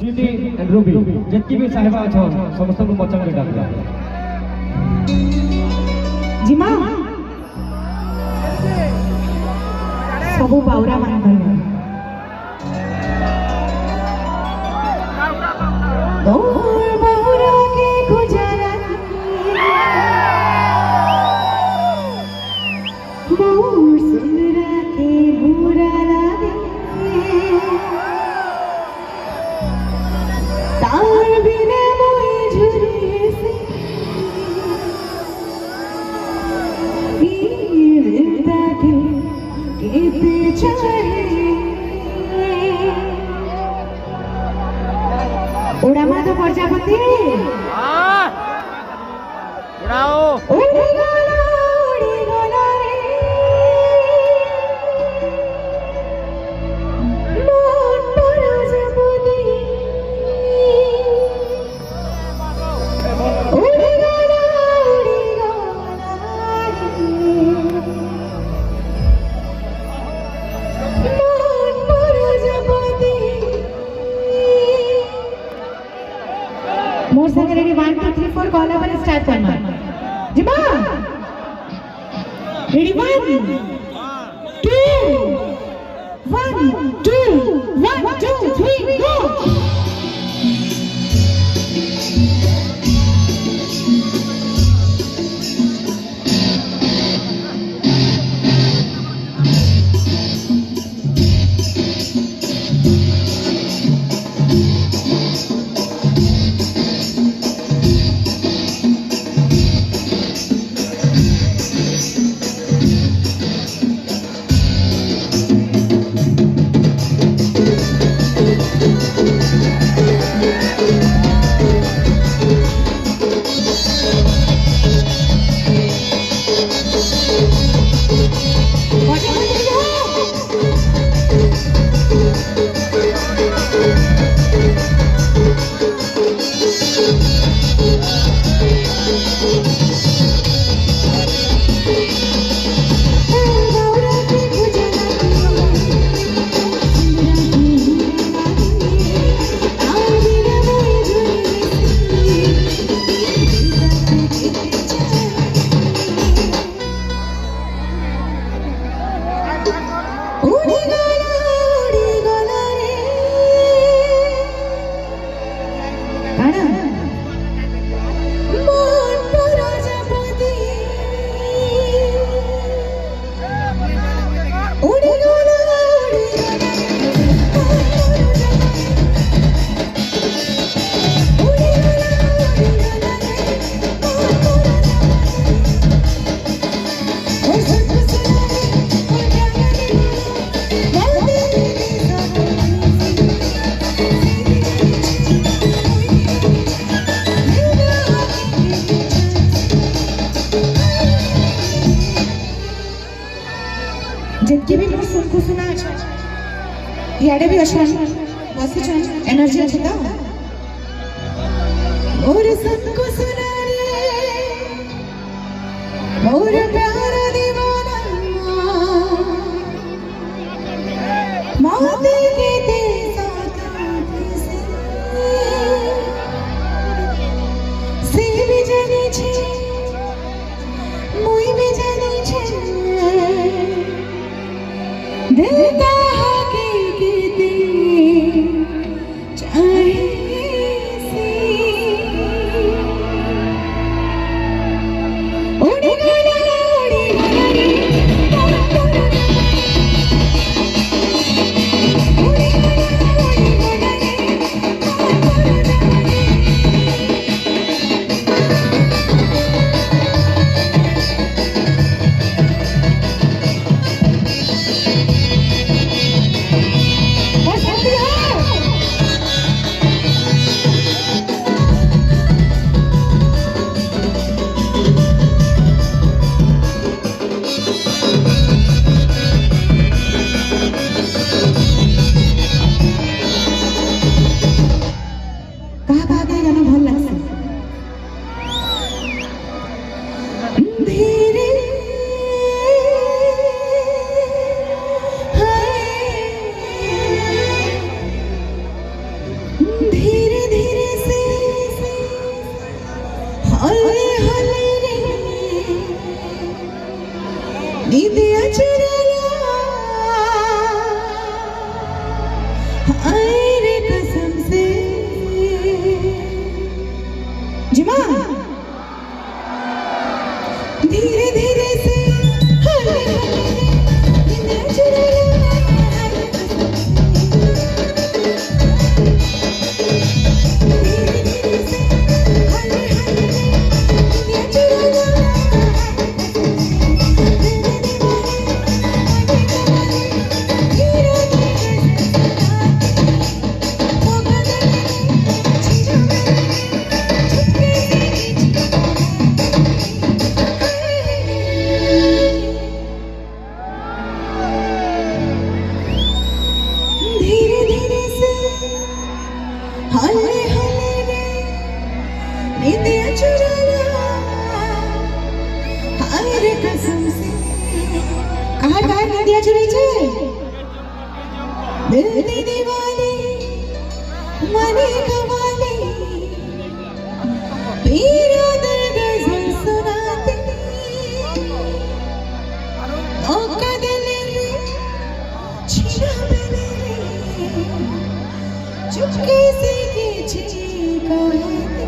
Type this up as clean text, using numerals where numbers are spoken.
Sweety and Ruby जितकी भी साहिबा अछन समस्त को मचन के डाकला जी मां सबु बावरा मान गले और बावरा के गुजारा मोर सुंदरा के बुरा लागे तार बिना मोई झुरे से वीरता के केते चाहे उड़ा माधव प्रजापति उड़ाओ उड़ी गला रे मोर प्रजापति उड़ी गला रे मोर प्रजापति मोर संग रेडी 1 2 3 4 कॉल पर स्टार्ट करना जी मां रेडी 1 2 1 2 3 गो जितके भी लोग सुन को सुना याडे भी अशन बस चन एनर्जी अच्छी था और सुन को सुना रे और प्यार दीवाना मौत के ते साथ से भी जानी छे मुई भी जानी छे दिलता हकीकती चाहे से उड़ी गला रे हले हले रे निंदिया चुरा लिया हाय रे कसम से कहाँ कहाँ निंदिया चुराई छे दिल दी दीवानी मने कवाली पीरा दर्द गजल सुनाती ओका दिल रे छिड़ा मेरे रे चुपके से खींची कहती